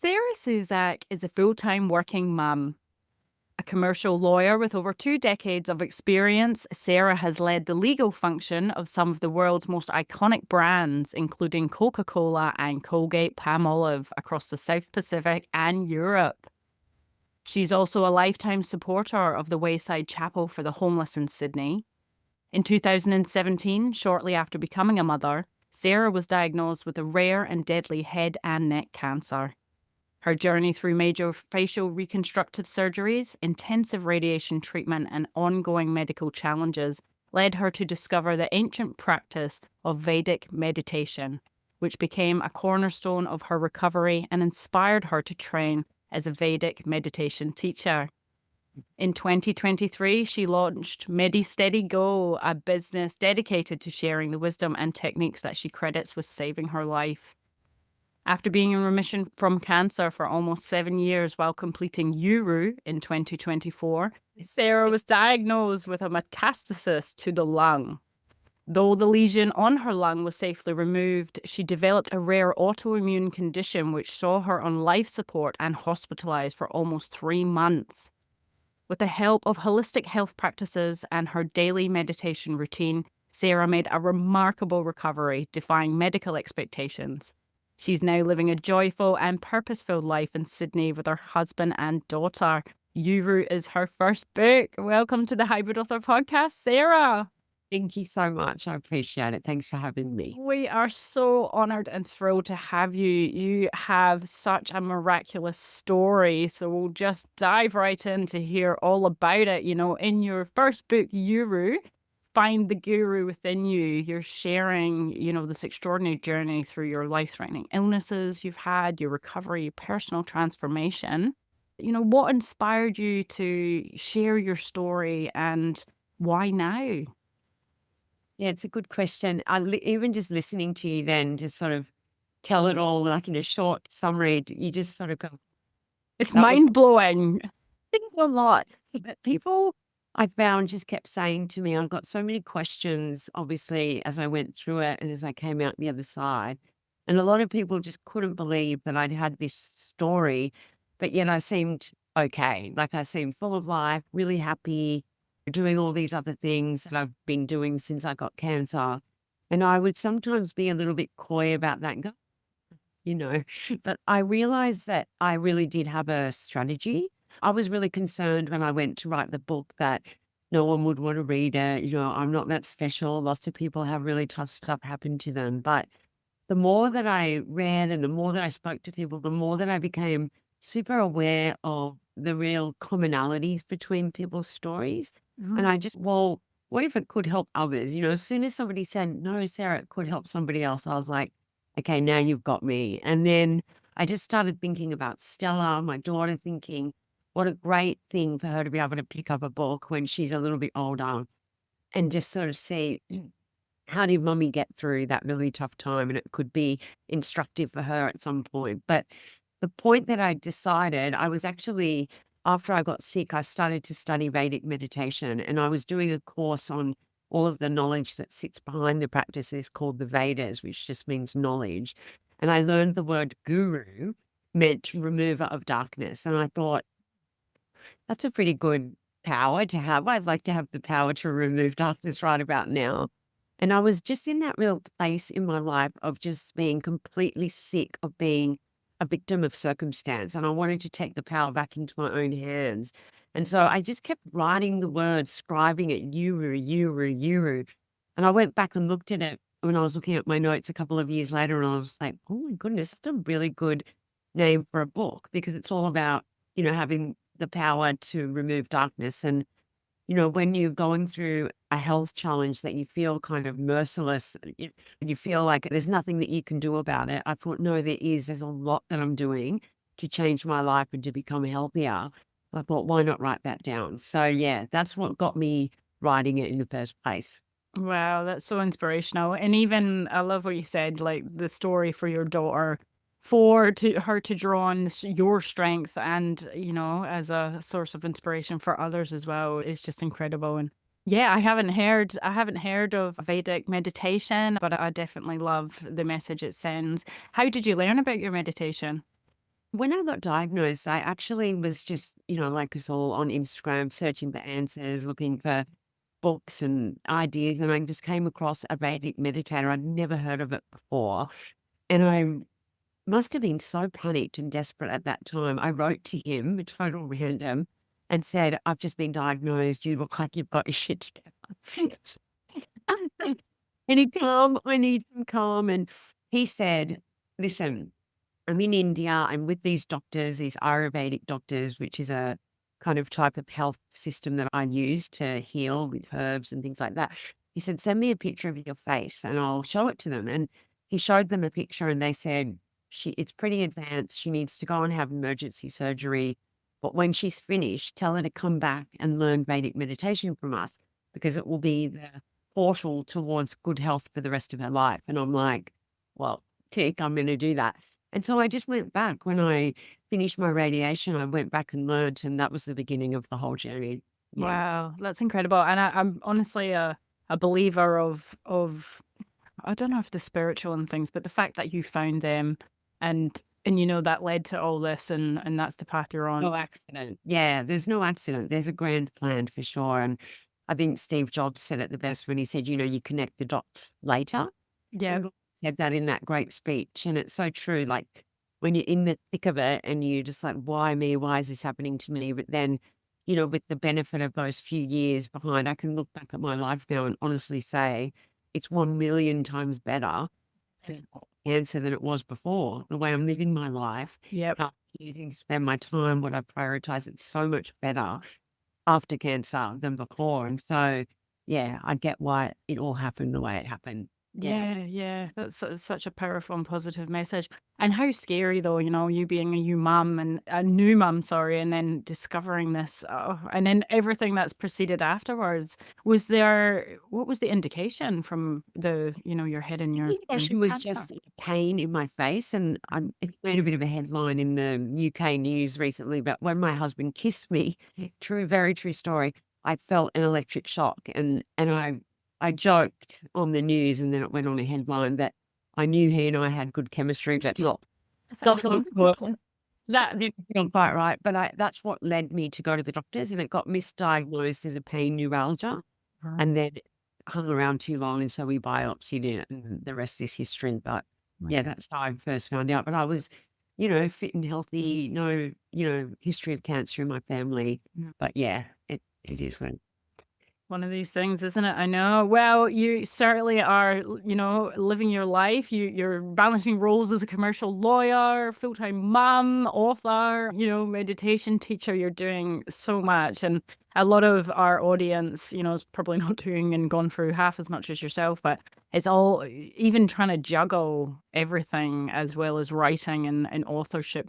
Sarah Susak is a full-time working mum. A commercial lawyer with over 2 decades of experience, Sarah has led the legal function of some of the world's most iconic brands, including Coca-Cola and Colgate-Palmolive across the South Pacific and Europe. She's also a lifetime supporter of the Wayside Chapel for the homeless in Sydney. In 2017, shortly after becoming a mother, Sarah was diagnosed with a rare and deadly head and neck cancer. Her journey through major facial reconstructive surgeries, intensive radiation treatment, and ongoing medical challenges led her to discover the ancient practice of Vedic meditation, which became a cornerstone of her recovery and inspired her to train as a Vedic meditation teacher. In 2023, she launched Medi Steady Go, a business dedicated to sharing the wisdom and techniques that she credits with saving her life. After being in remission from cancer for almost 7 years while completing Uru in 2024, Sarah was diagnosed with a metastasis to the lung. Though the lesion on her lung was safely removed, she developed a rare autoimmune condition which saw her on life support and hospitalized for almost 3 months. With the help of holistic health practices and her daily meditation routine, Sarah made a remarkable recovery, defying medical expectations. She's now living a joyful and purpose-filled life in Sydney with her husband and daughter. Uru is her first book. Welcome to the Hybrid Author Podcast, Sarah. Thank you so much. I appreciate it. Thanks for having me. We are so honored and thrilled to have you. You have such a miraculous story. So we'll just dive right in to hear all about it. In your first book, Uru, Find the Guru Within You, you're sharing, this extraordinary journey through your life-threatening illnesses you've had, your recovery, your personal transformation. What inspired you to share your story and why now? Yeah, it's a good question. Even just listening to you then just sort of tell it all like in a short summary, you just sort of go, It's that was mind-blowing. think a lot. But people I found just kept saying to me, I've got so many questions, obviously, as I went through it and as I came out the other side. And a lot of people just couldn't believe that I'd had this story, but yet I seemed okay. Like I seemed full of life, really happy, doing all these other things that I've been doing since I got cancer. And I would sometimes be a little bit coy about that and go, you know, but I realized that I really did have a strategy. I was really concerned when I went to write the book that no one would want to read it. I'm not that special. Lots of people have really tough stuff happen to them. But the more that I read and the more that I spoke to people, the more that I became super aware of the real commonalities between people's stories. And I just, well, what if it could help others? As soon as somebody said, no, Sarah, it could help somebody else, I was like, okay, now you've got me. And then I just started thinking about Stella, my daughter, thinking, what a great thing for her to be able to pick up a book when she's a little bit older and just sort of see how did mummy get through that really tough time? And it could be instructive for her at some point. But the point that I decided, I was actually, after I got sick, I started to study Vedic meditation and I was doing a course on all of the knowledge that sits behind the practices called the Vedas, which just means knowledge. And I learned the word guru meant remover of darkness. And I thought, that's a pretty good power to have. I'd like to have the power to remove darkness right about now. And I was just in that real place in my life of just being completely sick of being a victim of circumstance. And I wanted to take the power back into my own hands. And so I just kept writing the words, scribing it, Yuru, Yuru, Yuru. And I went back and looked at it when I was looking at my notes a couple of years later. And I was like, oh my goodness, that's a really good name for a book because it's all about, having the power to remove darkness. And when you're going through a health challenge that you feel kind of merciless, you feel like there's nothing that you can do about it. I thought, no, there is. There's a lot that I'm doing to change my life and to become healthier. I thought, why not write that down? So, yeah, that's what got me writing it in the first place. Wow, that's so inspirational. And even I love what you said, like the story for your daughter, for her to draw on your strength and, as a source of inspiration for others as well is just incredible. And yeah, I haven't heard of Vedic meditation, but I definitely love the message it sends. How did you learn about your meditation? When I got diagnosed, I actually was just, like us all on Instagram, searching for answers, looking for books and ideas. And I just came across a Vedic meditator. I'd never heard of it before. And I must have been so panicked and desperate at that time. I wrote to him, a total random, and said, I've just been diagnosed. You look like you've got your shit together. Any calm? I need some calm. And he said, listen, I'm in India. I'm with these doctors, these Ayurvedic doctors, which is a kind of type of health system that I use to heal with herbs and things like that. He said, send me a picture of your face and I'll show it to them. And he showed them a picture and they said, it's pretty advanced. She needs to go and have emergency surgery. But when she's finished, tell her to come back and learn Vedic meditation from us because it will be the portal towards good health for the rest of her life. And I'm like, well, tick, I'm going to do that. And so I just went back when I finished my radiation. I went back and learnt, and that was the beginning of the whole journey. Yeah. Wow, that's incredible. And I'm honestly a believer of I don't know if the spiritual and things, but the fact that you found them and that led to all this and that's the path you're on. No accident. Yeah, there's no accident. There's a grand plan for sure. And I think Steve Jobs said it the best when he said, you connect the dots later. Yeah. And said that in that great speech. And it's so true. Like when you're in the thick of it and you're just like, why me? Why is this happening to me? But then, with the benefit of those few years behind, I can look back at my life now and honestly say it's 1 million times better cancer than it was before. The way I'm living my life, Yep. how I'm choosing to spend my time, what I prioritize, it's so much better after cancer than before. And so, yeah, I get why it all happened the way it happened. Yeah. Yeah, yeah. That's such a powerful and positive message. And how scary though, you being a new mum, sorry, and then discovering this, and then everything that's proceeded afterwards. What was the indication from your head and The your impression was cancer? just pain in my face, and it made a bit of a headline in the UK news recently. But when my husband kissed me, true, very true story, I felt an electric shock, and I joked on the news, and then it went on a headline that I knew he and I had good chemistry, but not that didn't feel quite right. But that's what led me to go to the doctors, and it got misdiagnosed as a pain neuralgia. Right. And then it hung around too long, and so we biopsied it, and the rest is history. But yeah, that's how I first found out. But I was, fit and healthy, no, history of cancer in my family. Yeah. But yeah, it is when. One of these things, isn't it? I know. Well, you certainly are, living your life. You're balancing roles as a commercial lawyer, full-time mom, author, meditation teacher. You're doing so much. And a lot of our audience, is probably not doing and gone through half as much as yourself, but it's all even trying to juggle everything as well as writing and authorship.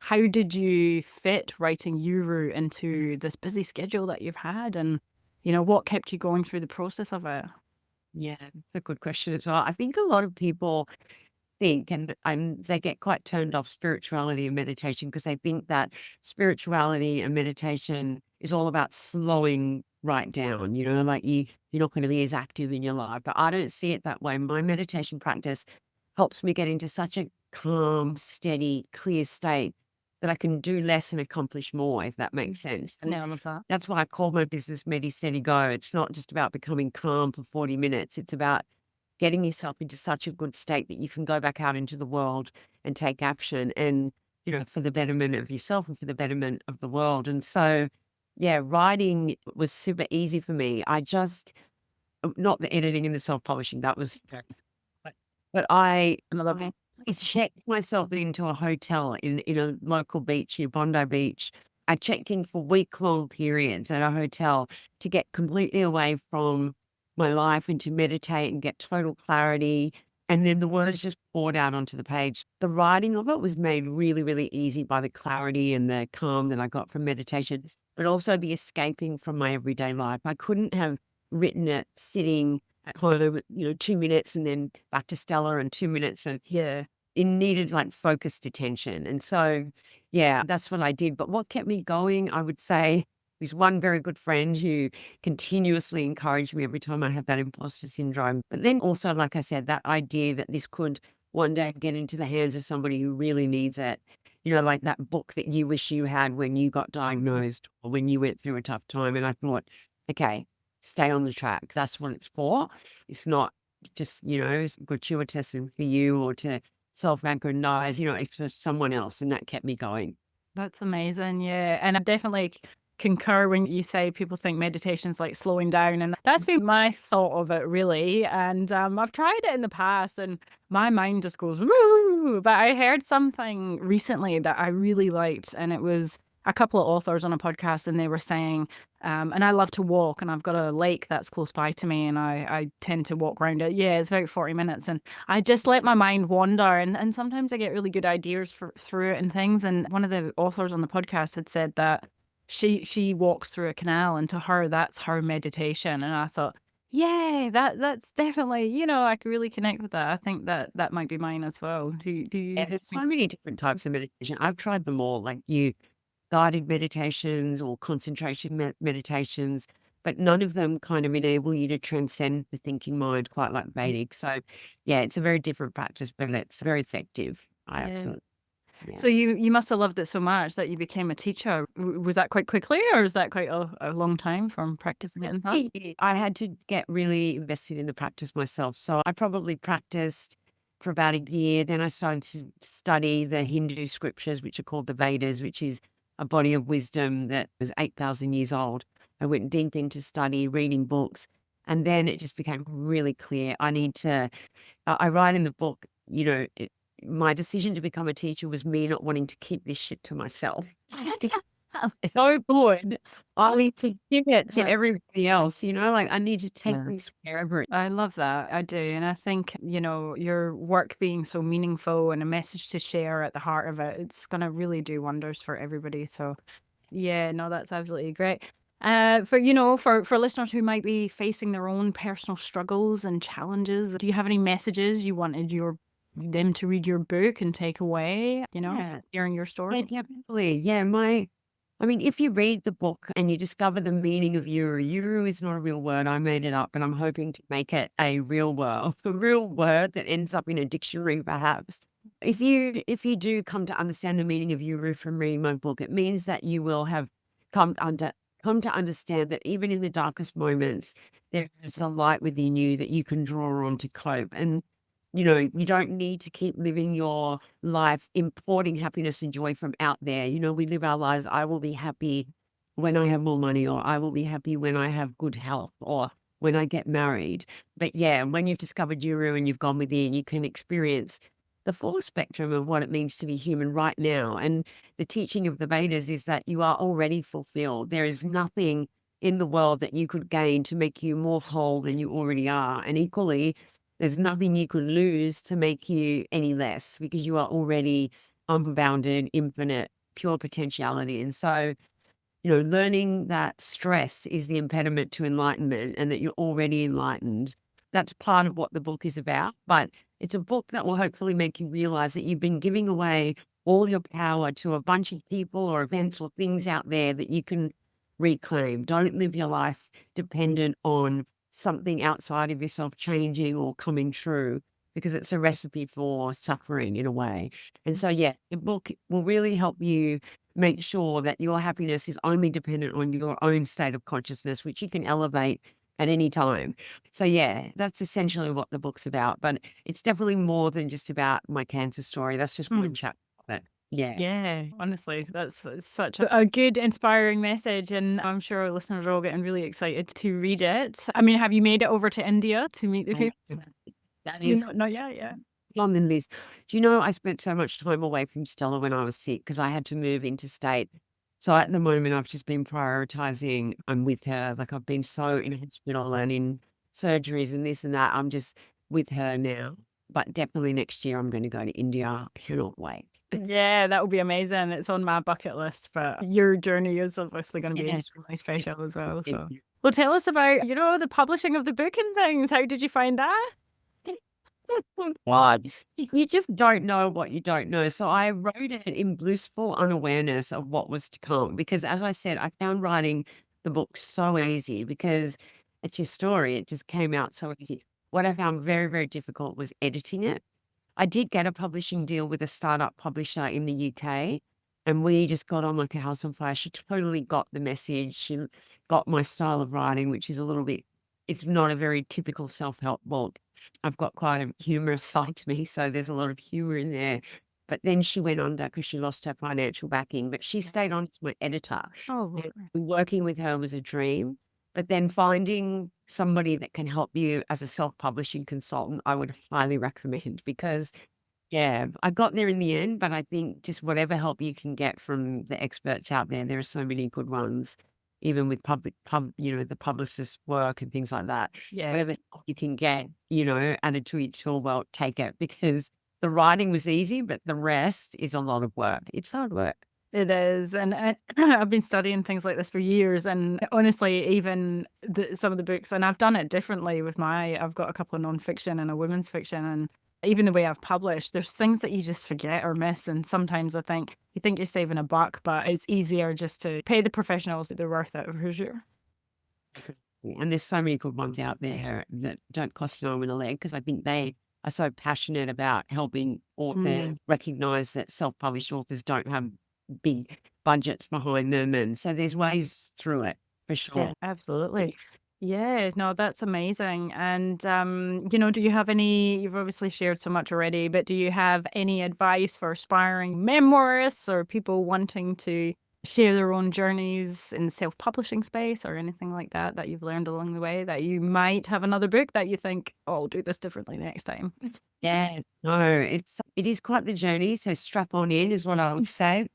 How did you fit writing Yuru into this busy schedule that you've had? And what kept you going through the process of it? Yeah, that's a good question as well. I think a lot of people think and they get quite turned off spirituality and meditation because they think that spirituality and meditation is all about slowing right down, like you're not going to be as active in your life. But I don't see it that way. My meditation practice helps me get into such a calm, steady, clear state that I can do less and accomplish more, if that makes sense. And Yeah, I love that. that's why I call my business Medi Steady Go. It's not just about becoming calm for 40 minutes. It's about getting yourself into such a good state that you can go back out into the world and take action and, for the betterment of yourself and for the betterment of the world. And so, yeah, writing was super easy for me. I just, not the editing and the self-publishing, that was, but, but I, Another I checked myself into a hotel in a local beach near Bondi Beach. I checked in for week-long periods at a hotel to get completely away from my life and to meditate and get total clarity. And then the words just poured out onto the page. The writing of it was made really, really easy by the clarity and the calm that I got from meditation, but also the escaping from my everyday life. I couldn't have written it sitting at home, 2 minutes and then back to Stella and 2 minutes. And Yeah. it needed like focused attention. And so, yeah, that's what I did. But what kept me going, I would say, was one very good friend who continuously encouraged me every time I had that imposter syndrome. But then also, like I said, that idea that this could one day get into the hands of somebody who really needs it. like that book that you wish you had when you got diagnosed or when you went through a tough time. And I thought, okay, stay on the track. That's what it's for. It's not just, gratuitous and for you or to self-aggrandize, it's for someone else. And that kept me going. That's amazing, yeah, and I definitely concur when you say people think meditation's like slowing down, and that's been my thought of it really, and, I've tried it in the past and my mind just goes, "Woo," but I heard something recently that I really liked, and it was a couple of authors on a podcast, and they were saying, and I love to walk, and I've got a lake that's close by to me, and I tend to walk around it. Yeah, it's about 40 minutes, and I just let my mind wander, and sometimes I get really good ideas through it and things. And one of the authors on the podcast had said that she walks through a canal, and to her, that's her meditation. And I thought, yeah, that's definitely, I could really connect with that. I think that that might be mine as well. Do Yeah, you there's think? so many different types of meditation. I've tried them all, like guided meditations or concentration meditations, but none of them kind of enable you to transcend the thinking mind quite like Vedic. So, yeah, it's a very different practice, but it's very effective. I Yeah. absolutely, yeah. So you must have loved it so much that you became a teacher. Was that quite quickly, or is that quite a long time from practicing it and that? I had to get really invested in the practice myself. So I probably practiced for about a year. Then I started to study the Hindu scriptures, which are called the Vedas, which is a body of wisdom that was 8,000 years old. I went deep into study, reading books. And then it just became really clear. I write in the book, my decision to become a teacher was me not wanting to keep this shit to myself. So good. I need to give it to everybody else, like I need to take Yeah. this wherever it. I love that. I do. And I think, your work being so meaningful and a message to share at the heart of it, it's going to really do wonders for everybody. So, yeah, no, that's absolutely great. For listeners who might be facing their own personal struggles and challenges, do you have any messages you wanted them to read your book and take away, Yeah, hearing your story? yeah, definitely. Yeah, if you read the book and you discover the meaning of Uru is not a real word. I made it up, and I'm hoping to make it a real word, a real word that ends up in a dictionary, perhaps. If you do come to understand the meaning of Uru from reading my book, it means that you will have come under come to understand that even in the darkest moments, there is a light within you that you can draw on to cope. And you don't need to keep living your life importing happiness and joy from out there. We live our lives. I will be happy when I have more money, or I will be happy when I have good health, or when I get married. But yeah, when you've discovered Juru and you've gone within, you can experience the full spectrum of what it means to be human right now. And the teaching of the Vedas is that you are already fulfilled. There is nothing in the world that you could gain to make you more whole than you already are. And equally, there's nothing you could lose to make you any less, because you are already unbounded, infinite, pure potentiality. And so, learning that stress is the impediment to enlightenment and that you're already enlightened. That's part of what the book is about. But it's a book that will hopefully make you realize that you've been giving away all your power to a bunch of people or events or things out there that you can reclaim. Don't live your life dependent on something outside of yourself changing or coming true, because it's a recipe for suffering in a way. And so, yeah, the book will really help you make sure that your happiness is only dependent on your own state of consciousness, which you can elevate at any time. So, yeah, that's essentially what the book's about. But it's definitely more than just about my cancer story. That's just one chapter of it. Yeah. Yeah, honestly, that's such a good, inspiring message, and I'm sure our listeners are all getting really excited to read it. I mean, have you made it over to India to meet the Oh, people? that You is know, not yet, yeah. on the list. Do you know I spent so much time away from Stella when I was sick because I had to move interstate. So at the moment, I've just been prioritizing. I'm with her. Like I've been so in hospital and in surgeries and this and that. I'm just with her now. But definitely next year, I'm going to go to India. Cannot wait. Yeah, that would be amazing. It's on my bucket list, but your journey is obviously going to be Yes. extremely special as well. Thank So, you. well, tell us about, the publishing of the book and things. How did you find that? What? You just don't know what you don't know. So I wrote it in blissful unawareness of what was to come, because as I said, I found writing the book so easy because it's your story. It just came out so easy. What I found very, very difficult was editing it. I did get a publishing deal with a startup publisher in the UK, and we just got on like a house on fire. She totally got the message. She got my style of writing, which is a little bit, it's not a very typical self-help book. I've got quite a humorous side to me, so there's a lot of humor in there. But then she went under because she lost her financial backing, but she stayed on as my editor. Oh, And working with her was a dream. But then finding somebody that can help you as a self-publishing consultant, I would highly recommend because, yeah, I got there in the end, but I think just whatever help you can get from the experts out there are so many good ones, even with the publicist work and things like that. yeah. Whatever help you can get, added to each tool belt, take it because the writing was easy, but the rest is a lot of work. It's hard work. It is, and I've been studying things like this for years, and honestly, even some of the books, and I've done it differently with I've got a couple of nonfiction and a women's fiction, and even the way I've published, there's things that you just forget or miss, and sometimes I think you think you're saving a buck, but it's easier just to pay the professionals that they're worth it, for sure. And there's so many good ones out there that don't cost an arm and a leg because I think they are so passionate about helping authors recognize that self-published authors don't have big budgets behind them. And so there's ways through it for Yeah, sure. absolutely. Yeah, no, that's amazing. And, do you have you've obviously shared so much already, but do you have any advice for aspiring memoirists or people wanting to share their own journeys in the self-publishing space or anything like that that you've learned along the way that you might have another book that you think, oh, I'll do this differently next time? Yeah, no, it is quite the journey. So strap on in is what I would say.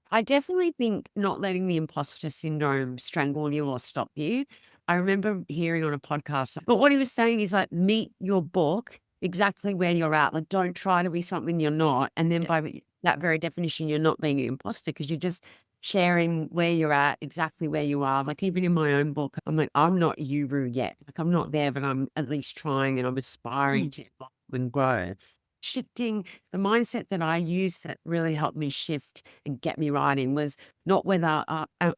I definitely think not letting the imposter syndrome strangle you or stop you. I remember hearing on a podcast, but what he was saying is like, meet your book exactly where you're at. Like, don't try to be something you're not. And then Yeah. by that very definition, you're not being an imposter because you're just sharing where you're at, exactly where you are. Like, even in my own book, I'm like, I'm not Yuru yet. Like, I'm not there, but I'm at least trying and I'm aspiring to evolve and grow. Shifting the mindset that I used that really helped me shift and get me writing was not whether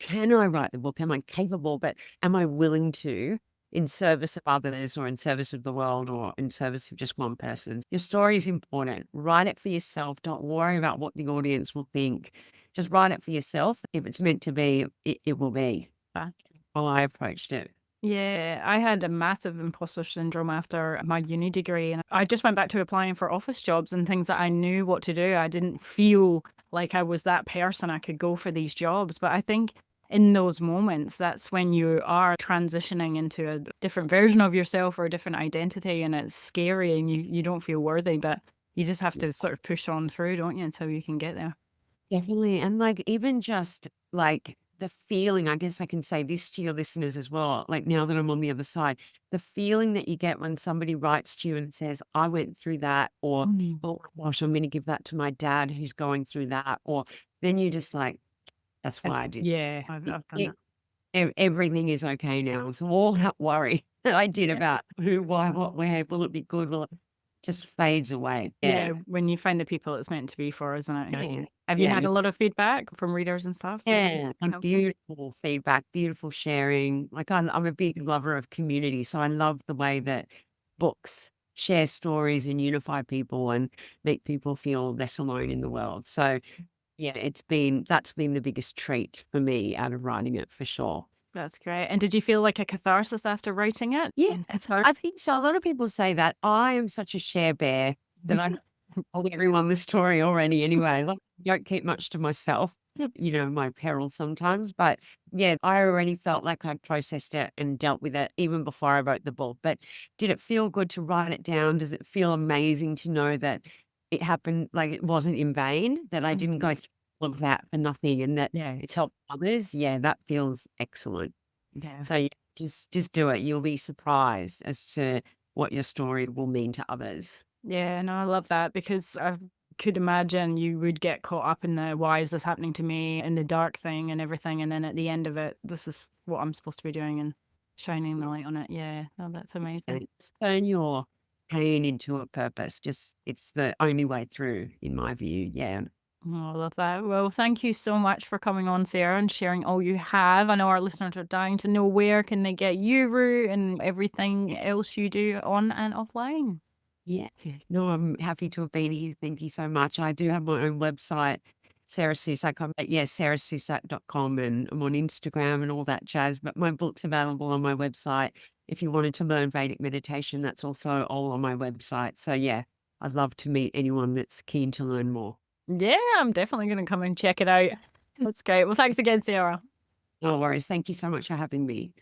can I write the book? Am I capable? But am I willing to in service of others or in service of the world or in service of just one person? Your story is important. Write it for yourself. Don't worry about what the audience will think. Just write it for yourself. If it's meant to be, it will be. That's how I approached it. Yeah, I had a massive imposter syndrome after my uni degree, and I just went back to applying for office jobs and things that I knew what to do. I didn't feel like I was that person I could go for these jobs. But I think in those moments, that's when you are transitioning into a different version of yourself or a different identity, and it's scary and you don't feel worthy, but you just have to sort of push on through, don't you, until you can get there. Definitely. And like, even just like the feeling, I guess I can say this to your listeners as well. Like, now that I'm on the other side, the feeling that you get when somebody writes to you and says, I went through that, or, oh my gosh, I'm going to give that to my dad who's going through that. Or then you just like, that's why I did. Yeah, I've done that. Everything is okay now. So all that worry that I did Yeah. about who, why, what, where, will it be good? Will it just fades away? Yeah, when you find the people it's meant to be for, isn't it? Yeah. Have you Yeah. had a lot of feedback from readers and stuff? Yeah, and Helpful? beautiful feedback, beautiful sharing. Like, I'm a big lover of community, so I love the way that books share stories and unify people and make people feel less alone in the world. So yeah, that's been the biggest treat for me out of writing it for sure. That's great. And did you feel like a catharsis after writing it? Yeah, It's hard. I think so. A lot of people say that. I am such a share bear that I told everyone the story already anyway. Like, don't keep much to myself, my peril sometimes. But yeah, I already felt like I'd processed it and dealt with it even before I wrote the book. But did it feel good to write it down? Does it feel amazing to know that it happened, like it wasn't in vain, that I didn't go through all of that for nothing and that Yeah. it's helped others? Yeah, that feels excellent. Yeah. So yeah, just do it. You'll be surprised as to what your story will mean to others. Yeah, no, I love that because I could imagine you would get caught up in the why is this happening to me and the dark thing and everything. And then at the end of it, this is what I'm supposed to be doing and shining the light on it. Yeah, no, that's amazing. And turn your pain into a purpose. Just it's the only way through, in my view. Yeah. Oh, I love that. Well, thank you so much for coming on, Sarah, and sharing all you have. I know our listeners are dying to know where can they get you, Rue, and everything else you do on and offline. Yeah. No, I'm happy to have been here. Thank you so much. I do have my own website, Sarah Susak. Yeah, sarahsusak.com, and I'm on Instagram and all that jazz. But my book's available on my website. If you wanted to learn Vedic meditation, that's also all on my website. So yeah, I'd love to meet anyone that's keen to learn more. Yeah, I'm definitely going to come and check it out. That's great. Well, thanks again, Sarah. No worries. Thank you so much for having me.